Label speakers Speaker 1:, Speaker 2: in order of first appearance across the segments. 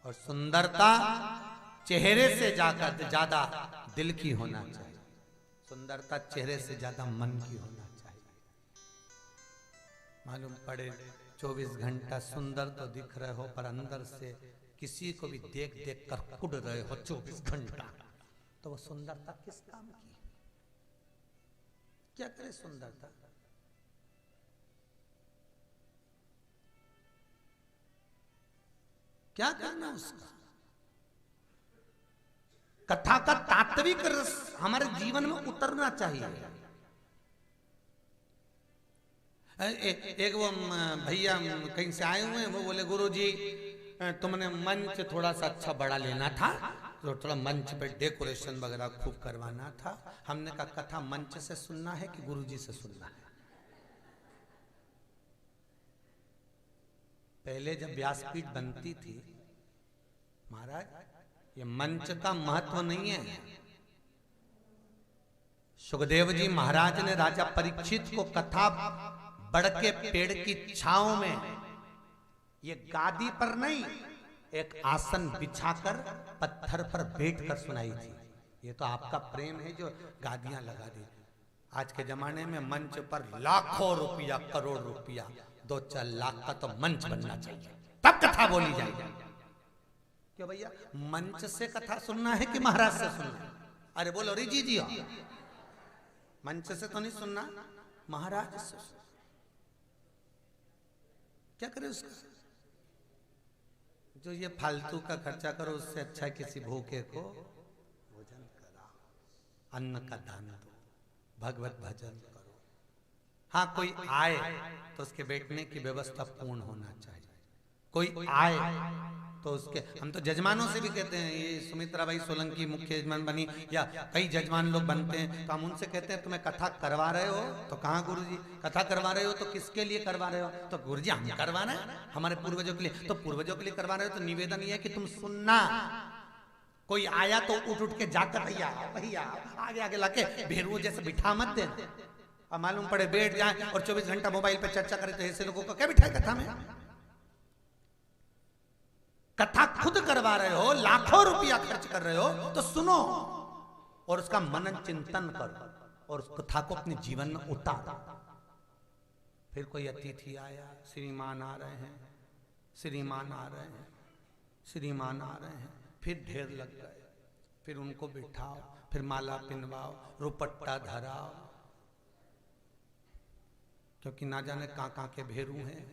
Speaker 1: और सुंदरता चेहरे से जाकर ज्यादा दिल की होना चाहिए। सुंदरता चेहरे से ज्यादा मन की होना चाहिए। मालूम पड़े 24 घंटा सुंदर तो दिख रहे हो, पर अंदर से किसी को भी देख देख कर कुड़ रहे हो 24 घंटा, तो वो सुंदरता किस काम की? क्या करे सुंदरता? क्या करना उसका? कथा का तात्विक रस हमारे जीवन में उतरना चाहिए। एक वो भैया कहीं से आए हुए हैं, वो बोले गुरुजी तुमने मंच थोड़ा सा अच्छा बड़ा लेना था, तो थोड़ा मंच पे डेकोरेशन वगैरह खूब करवाना था। हमने कहा कथा मंच से सुनना है कि गुरुजी से सुनना है? पहले जब व्यासपीठ बनती थी महाराज, ये मंच का महत्व नहीं है। सुखदेव जी महाराज ने राजा परीक्षित को कथा बड़ के पेड़ की छांव में, ये गादी पर नहीं, एक आसन बिछाकर पत्थर पर बैठकर सुनाई थी। ये तो आपका प्रेम है जो गादियां लगा दी। आज के जमाने में मंच पर लाखों रुपया, करोड़ रुपया, 2-4 लाख का तो मंच बनना चाहिए, तब कथा बोली जाएगी। क्यों भैया, मंच से कथा सुनना है कि महाराज से सुनना है? अरे बोलो रिजी जी, मंच से तो नहीं सुनना, महाराज से। क्या करे उसका? जो ये फालतू का खर्चा करो, उससे अच्छा किसी भूखे को भोजन कराओ, अन्न का दान दो, भगवत भजन करो। हाँ, कोई आए तो उसके बैठने की व्यवस्था पूर्ण होना चाहिए। कोई आए तो उसके, हम तो जजमानों से भी कहते हैं, ये सुमित्रा बाई सोलंकी मुख्य यजमान बनी या कई जजमान लोग बनते हैं, तो हम उनसे कहते हैं तुम्हें कथा करवा रहे हो? तो कहाँ गुरुजी? कथा करवा रहे हो तो किसके लिए करवा रहे हो? तो गुरुजी हम करवा रहे हैं हमारे पूर्वजों के लिए। तो पूर्वजों के लिए करवा रहे हो तो निवेदन ये है कि तुम सुनना। कोई आया तो उठ के जाकर भैया भैया आगे आगे लाके भेरुओं जैसे बिठा मत देना। अब मालूम पड़े बैठ जाए और 24 घंटा मोबाइल पे चर्चा करे, तो ऐसे लोगों को क्या बिठाए कथा में? कथा खुद करवा रहे हो, लाखों रुपया खर्च कर रहे हो, तो सुनो और उसका मनन चिंतन करो और उस कथा को अपने जीवन में उतारो। फिर कोई अतिथि आया, श्रीमान आ रहे हैं, श्रीमान आ रहे हैं, श्रीमान आ रहे हैं, फिर ढेर लग गए, फिर उनको बिठाओ, फिर माला पिनवाओ, रुपट्टा धराओ, क्योंकि ना जाने कहां कहां के भेरू हैं।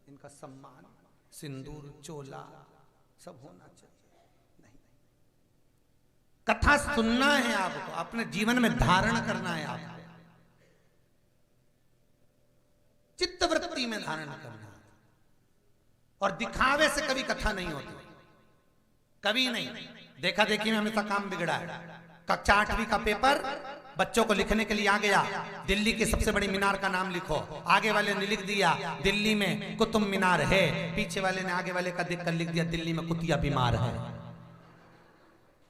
Speaker 1: इनका सम्मान, सिंदूर, चोला सब होना चाहिए। नहीं, कथा सुनना है आपको, अपने जीवन में धारण करना है आपको, चित्तवृत्ति में धारण करना है। और दिखावे से कभी कथा नहीं होती, कभी नहीं। देखा देखी में हमेशा काम बिगड़ा है। कक्षा 8वीं का पेपर बच्चों को लिखने के लिए आ गया, दिल्ली की सबसे बड़ी मीनार का नाम लिखो। आगे वाले ने लिख दिया दिल्ली में कुतुब मीनार है, पीछे वाले ने आगे वाले का देखकर लिख दिया दिल्ली में कुतिया बीमार है।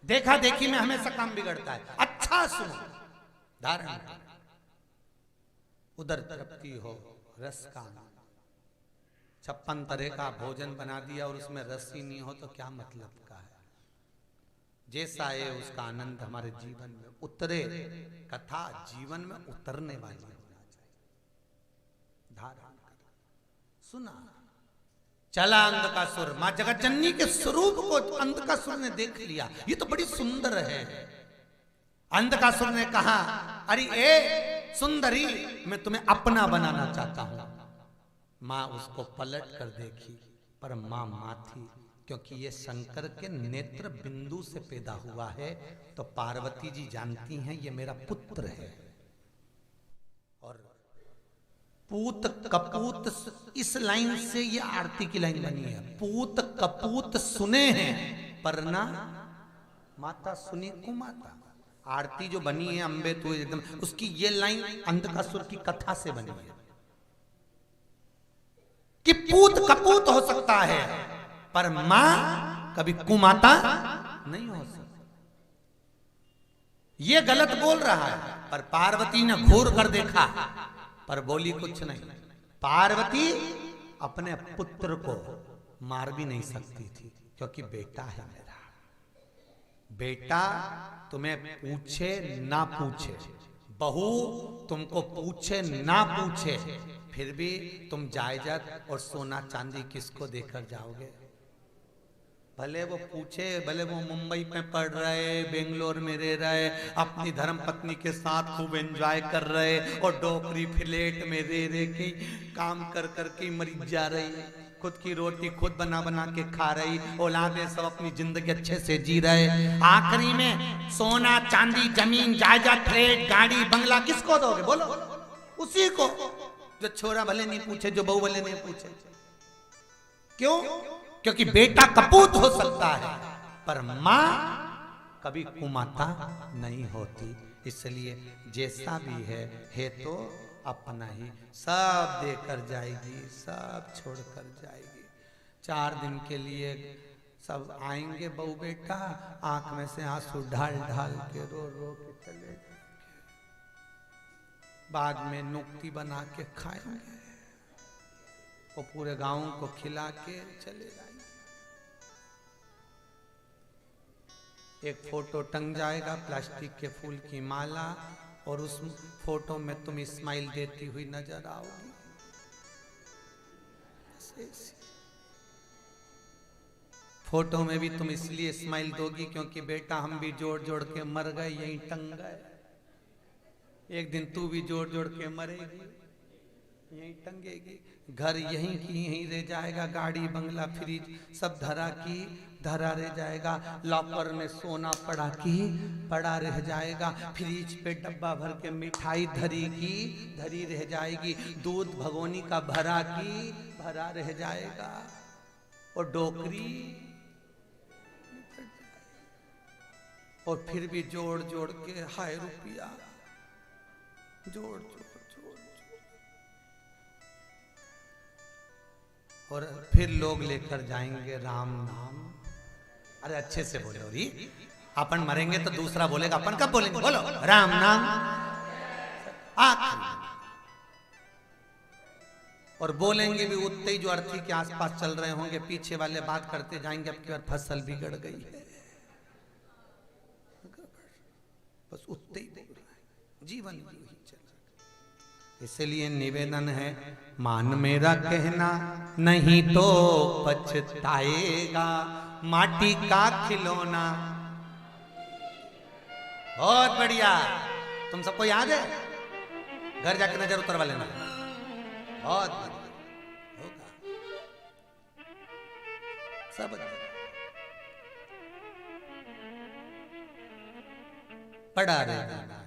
Speaker 1: देखा देखी में हमेशा काम बिगड़ता है। अच्छा सुनो, धारण, उधर तृप्ति हो, रस का। 56 तरह का भोजन बना दिया और उसमें रस ही नहीं हो तो क्या मतलब का है? जैसा है उसका आनंद हमारे जीवन में उतरे। कथा जीवन में उतरने वाली होना चाहिए। धारण सुना, चला अंधकासुर, मां जगत जननी के स्वरूप को अंधकासुर ने देख लिया, ये तो बड़ी सुंदर है। अंधकासुर ने कहा अरे ए सुंदरी, मैं तुम्हें अपना बनाना चाहता हूं। मां उसको पलट कर देखी, पर मां थी, क्योंकि ये शंकर के नेत्र बिंदु से पैदा हुआ है, तो पार्वती जी जानती हैं ये मेरा पुत्र है। और पूत कपूत, इस लाइन से ये आरती की लाइन बनी है। पूत कपूत सुने हैं, पर ना माता सुनी कुमाता। आरती जो बनी है अंबे तू एकदम, उसकी ये लाइन अंधकासुर की कथा से बनी है कि पूत कपूत हो सकता है पर मां कभी कुमाता नहीं हो सकती। ये गलत बोल रहा है, पर पार्वती ने घूर कर देखा पर बोली कुछ नहीं। पार्वती अपने पुत्र को मार भी नहीं सकती थी, क्योंकि बेटा है मेरा। बेटा तुम्हें पूछे ना पूछे, बहू तुमको पूछे ना पूछे, फिर भी तुम जायदाद और सोना चांदी किसको देकर जाओगे? भले वो पूछे, भले वो मुंबई में पढ़ रहे, बेंगलोर में रह रहे, अपनी धर्म पत्नी के साथ खूब एंजॉय कर रहे और डोकरी फ्लैट में रह के काम कर करके मरी जा रही, खुद की रोटी खुद बना बना के खा रही, औलादें सब अपनी जिंदगी अच्छे से जी रहे। आखिरी में सोना चांदी जमीन जायदाद फ्लैट गाड़ी बंगला किसको दोगे? बोलो, उसी को जो छोरा भले नहीं पूछे, जो बहू भले नहीं पूछे। क्यों? क्योंकि बेटा कपूत हो सकता है पर मां कभी कुमाता नहीं होती। इसलिए जैसा भी है तो अपना ही, सब देकर जाएगी, सब छोड़कर जाएगी। 4 दिन के लिए सब आएंगे बहू बेटा, आंख में से आंसू ढाल ढाल के रो रो के चले जाएंगे, बाद में नुक्ति बना के खाएंगे और पूरे गांव को खिला के चले जाएंगे। एक फोटो टंग जाएगा प्लास्टिक के फूल की माला, और उस फोटो में तुम स्माइल देती हुई नजर आओगी। फोटो में भी तुम इसलिए स्माइल दोगी क्योंकि बेटा हम भी जोड़ जोड़ के मर गए, यहीं टंग गए, एक दिन तू भी जोड़ जोड़ के मरेगी, यहीं टंगेगी। घर यहीं की यहीं रह जाएगा, गाड़ी बंगला फ्रिज सब धरा की धरा रह जाएगा, लॉकर में सोना पड़ा की पड़ा रह जाएगा, फ्रिज पे डब्बा भर के मिठाई धरी की धरी रह जाएगी, दूध भगोनी का भरा की भरा रह जाएगा, और डोकरी, और फिर भी जोड़ जोड़ के हाय रुपया जोड़ जोड़ जोड़, और फिर लोग लेकर जाएंगे राम नाम। अरे अच्छे से बोलो री, अपन मरेंगे तो दूसरा बोलेगा, अपन कब बोलेंगे? बोलो राम नाम। और बोलेंगे भी उतने ही जो अर्थी के आसपास चल रहे होंगे, पीछे वाले बात करते जाएंगे अब की बार फसल बिगड़ गई है, बस उतने ही बोल रहे हैं, जीवन ही चल। इसलिए निवेदन है, मान मेरा कहना नहीं तो पछताएगा, माटी का खिलौना। बहुत बढ़िया, तुम सबको याद है? घर जाकर नजर उतरवा लेना, बहुत होगा सब। पढ़ा रहेगा।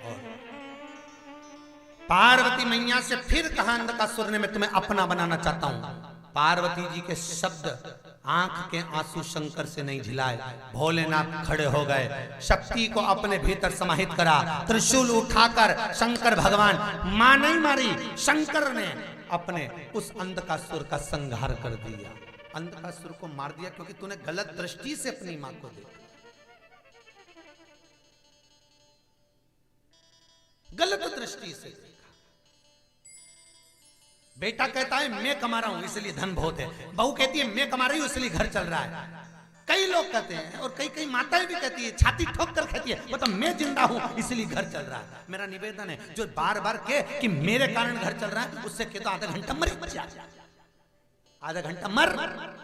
Speaker 1: और पार्वती मैया से फिर कहा अंधकासुर ने, मैं तुम्हें अपना बनाना चाहता हूं। पार्वती जी के शब्द, आंख के आंसू शंकर से नहीं झिलाए, भोलेनाथ खड़े हो गए, शक्ति को अपने भीतर समाहित करा, त्रिशूल उठाकर शंकर भगवान, मां नहीं मारी, शंकर ने अपने उस अंधकासुर का संहार कर दिया। अंधकासुर को मार दिया क्योंकि तूने गलत दृष्टि से अपनी मां को देखा, गलत दृष्टि से देखा। बेटा कहता है मैं कमा रहा हूं इसलिए धन बहुत है, बहू कहती है मैं कमा रही हूं इसलिए घर चल रहा है। कई लोग कहते हैं और कई कई माताएं भी कहती है, छाती ठोक कर कहती है वो तो मैं जिंदा हूं इसलिए घर चल रहा है। मेरा निवेदन है, जो बार बार कहे कि मेरे कारण घर चल रहा है, उससे कहता आधा घंटा मर जा, आधा घंटा मर।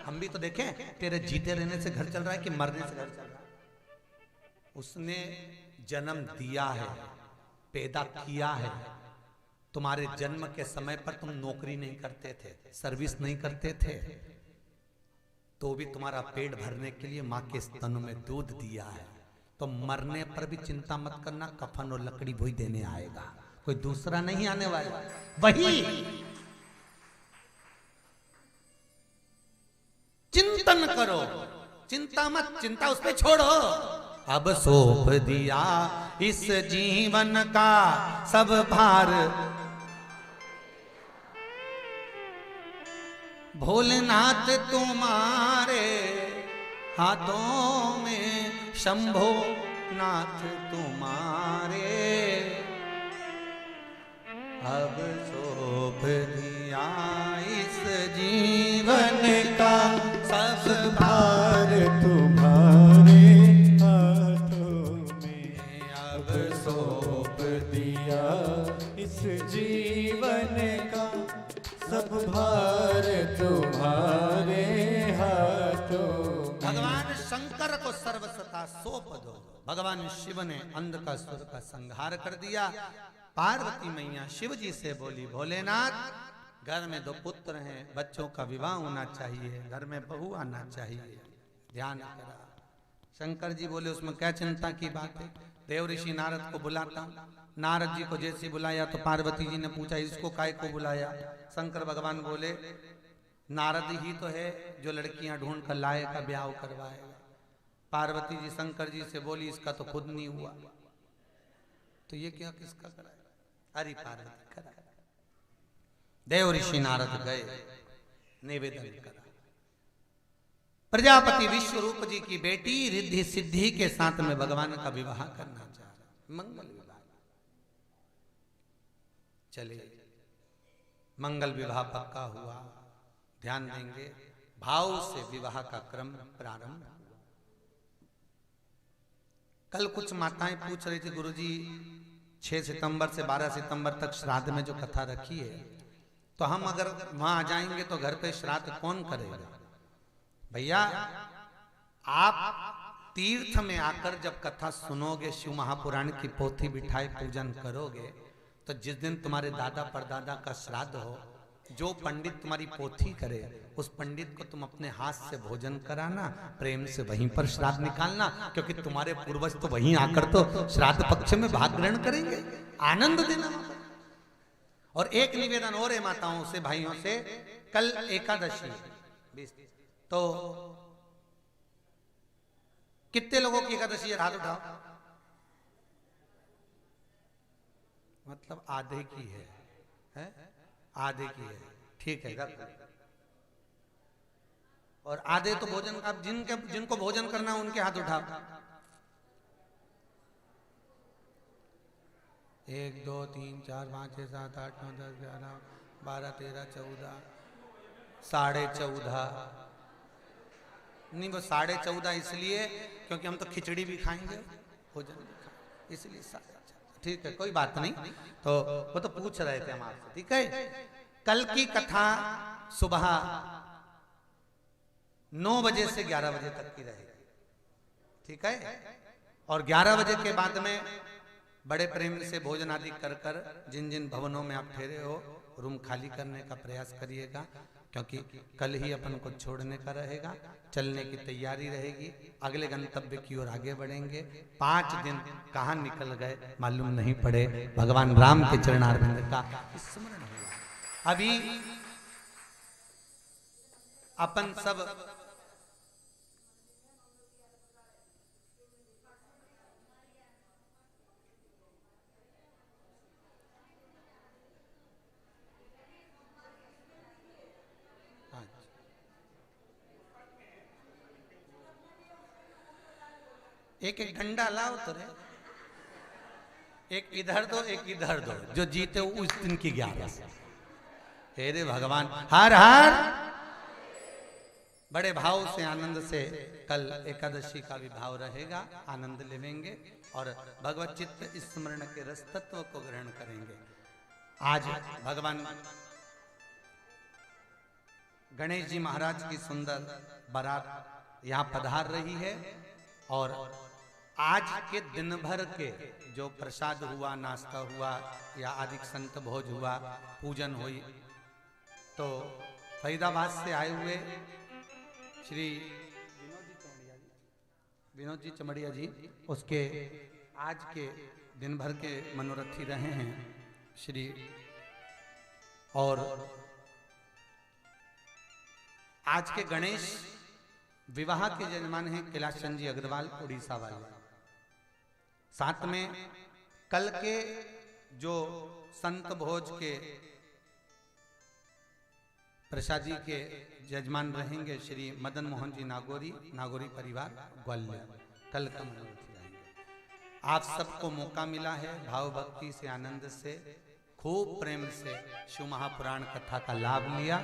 Speaker 1: हम भी तो देखें तेरे जीते रहने से घर चल रहा है कि मरने से घर चल रहा है। उसने जन्म दिया है, पैदा किया है। तुम्हारे जन्म के समय पर तुम नौकरी नहीं करते थे, सर्विस नहीं करते थे, तो भी तुम्हारा पेट भरने के लिए माँ के स्तनों में दूध दिया है। तो मरने पर भी चिंता मत करना, कफन और लकड़ी वही देने आएगा, कोई दूसरा नहीं आने वाला, वही। चिंतन करो, चिंता मत, चिंता उस पे छोड़ो। अब सौंप दिया इस जीवन का सब भार, भोलेनाथ तुम्हारे हाथों में, शंभो नाथ तुम्हारे। अब सौंप दिया इस जीवन भगवान शिव ने अंधकासुर का संहार कर दिया। पार्वती मैया शिव जी से बोली, भोलेनाथ घर में 2 पुत्र हैं, बच्चों का विवाह होना चाहिए, घर में बहू आना चाहिए, ध्यान करा। शंकर जी बोले, उसमें क्या चिंता की बात है, देव ऋषि नारद को बुलाता हूं। नारद जी को जैसे बुलाया तो पार्वती जी ने पूछा, इसको काय को बुलाया? शंकर भगवान बोले, नारद ही तो है जो लड़कियां ढूंढ कर लाएगा, ब्याह करवाएगा। पार्वती जी शंकर जी से बोली, इसका तो खुद नहीं हुआ, तो ये क्या किसका कराएगा? अरे पार्वती कराएगा। देव ऋषि नारद गए, निवेदन करा, प्रजापति विश्वरूप जी की बेटी रिद्धि सिद्धि के साथ में भगवान का विवाह करना चाह रहा, मंगल विवाह। चले, मंगल विवाह पक्का हुआ। ध्यान देंगे, भाव से विवाह का क्रम प्रारंभ हुआ। कल कुछ माताएं पूछ रही थी, गुरुजी 6 सितंबर से 12 सितंबर तक श्राद्ध में जो कथा रखी है, तो हम अगर वहां आ जाएंगे तो घर पे श्राद्ध कौन करेगा? भैया, आप तीर्थ में आकर जब कथा सुनोगे, शिव महापुराण की पोथी बिठाए पूजन करोगे, तो जिस दिन तुम्हारे दादा परदादा का श्राद्ध हो, जो पंडित तुम्हारी पोथी करे, उस पंडित को तुम अपने हाथ से भोजन कराना, प्रेम से वहीं पर श्राद्ध निकालना, क्योंकि तुम्हारे पूर्वज तो वहीं आकर तो श्राद्ध पक्ष में भाग ग्रहण करेंगे, आनंद देना। और एक निवेदन और है माताओं से, भाइयों से, कल एकादशी, तो कितने लोगों की एकादशी है? हाथ उठाओ। मतलब आधे की है? आधे की है, ठीक है। और आधे तो भोजन का, जिनको भोजन करना उनके हाथ उठाओ। 1 2 3 4 5 6 7 8 9 10 11 12 13 14 14.5। नहीं, वो 14.5 इसलिए क्योंकि हम तो खिचड़ी भी खाएंगे, भोजन भी खाएंगे, इसलिए 14.5। ठीक है, कोई बात नहीं। तो वो तो पूछ रहे थे हम आपसे, ठीक है। कल की कथा सुबह 9 बजे से 11 बजे तक की रहेगी, ठीक है। और 11 बजे के बाद में बड़े प्रेम से भोजन आदि कर कर जिन जिन भवनों में आप ठहरे हो, रूम खाली करने का प्रयास करिएगा, क्योंकि कल ही अपन को छोड़ने का रहेगा, चलने की तैयारी रहेगी, अगले गंतव्य की ओर आगे बढ़ेंगे। 5 दिन कहाँ निकल गए मालूम नहीं पड़े, भगवान राम के चरणारविंद का स्मरण हुआ। अभी अपन सब एक एक डंडा लाओ तो रे, एक इधर दो एक इधर दो, जो जीते उस दिन की 11। हे रे भगवान, हर हर। बड़े भाव से आनंद से कल एकादशी का भी भाव रहेगा, आनंद लेंगे और भगवत चित्त स्मरण के रस तत्व को ग्रहण करेंगे। आज भगवान गणेश जी महाराज की सुंदर बारात यहाँ पधार रही है, और आज के दिन भर के जो प्रसाद हुआ, नाश्ता हुआ या आदि संत भोज हुआ, पूजन हुई, तो फरीदाबाद से आए हुए श्री विनोद जी चमड़िया जी, उसके आज के दिन भर के मनोरथी रहे हैं श्री, और आज के गणेश विवाह के यजमान हैं कैलाशचंद जी अग्रवाल, उड़ीसा वाले। साथ में कल के जो संत भोज के प्रसादी के यजमान रहेंगे श्री मदन मोहन जी नागौरी, नागौरी परिवार ग्वालियर, कल का मनोरथी रहेंगे। आप सबको मौका मिला है भाव भक्ति से, आनंद से, खूब प्रेम से शिव महापुराण कथा का लाभ लिया।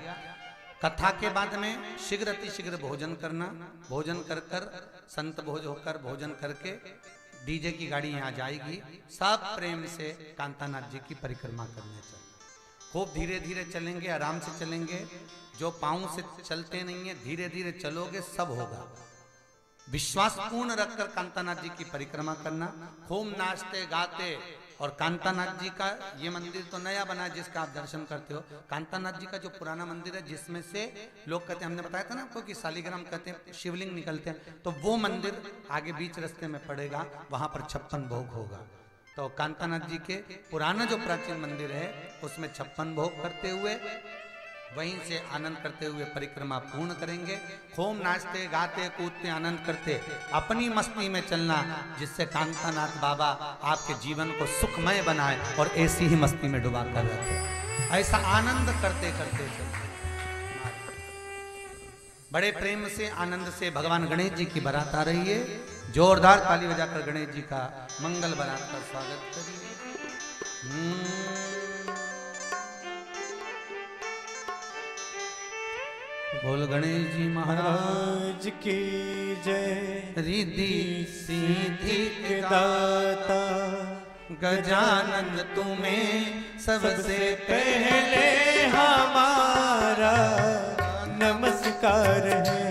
Speaker 1: कथा के बाद में शीघ्र अतिशीघ्र भोजन करना, भोजन कर कर संत भोज होकर भोजन करके डीजे की गाड़ी यहाँ जाएगी, सब प्रेम से कांतानाथ जी की परिक्रमा करने चलेंगे। खूब धीरे धीरे चलेंगे, आराम से चलेंगे, जो पाँव से चलते नहीं है धीरे धीरे चलोगे सब होगा। विश्वास पूर्ण रखकर कांतानाथ जी की परिक्रमा करना, खूब नाचते गाते। और कांतानाथ जी का ये मंदिर तो नया बना है जिसका आप दर्शन करते हो। कांतानाथ जी का जो पुराना मंदिर है जिसमें से लोग कहते हैं, हमने बताया था ना आपको कि शालिग्राम कहते हैं, शिवलिंग निकलते हैं, तो वो मंदिर आगे बीच रास्ते में पड़ेगा, वहां पर 56 भोग होगा। तो कांतानाथ जी के पुराना जो प्राचीन मंदिर है उसमें 56 भोग करते हुए वहीं से आनंद करते हुए परिक्रमा पूर्ण करेंगे। खूब नाचते गाते कूदते आनंद करते अपनी मस्ती में चलना, जिससे कांतानाथ बाबा आपके जीवन को सुखमय बनाए और ऐसी ही मस्ती में डुबा कर रखे। ऐसा आनंद करते करते चलते बड़े प्रेम से आनंद से भगवान गणेश जी की बारात आ रही है। जोरदार ताली बजाकर गणेश जी का मंगल बारात का स्वागत करिए। बोल गणेश जी महाराज
Speaker 2: की जय।
Speaker 1: रिद्धि सिद्धि
Speaker 2: के दाता
Speaker 1: गजानन तुम्हें सबसे
Speaker 2: पहले हमारा नमस्कार है।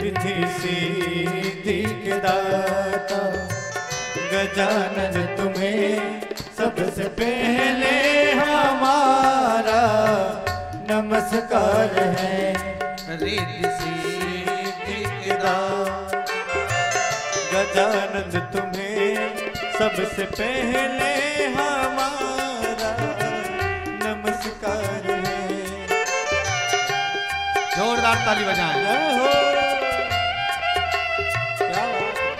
Speaker 2: रिद्धि सिद्धि के दाता गजानन तुम्हें सबसे पहले हमारा नमस्कार है।
Speaker 1: रिद्धि सिद्धि के दाता
Speaker 2: गजानन तुम्हें सबसे पहले हमारा नमस्कार है।
Speaker 1: जोरदार ताली बजाएं।
Speaker 2: क्या बात
Speaker 1: है।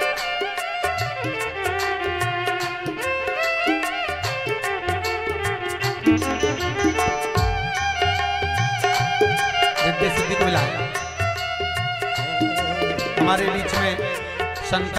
Speaker 1: रिद्धि सिद्धि को मिलाएं। हमारे बीच में संत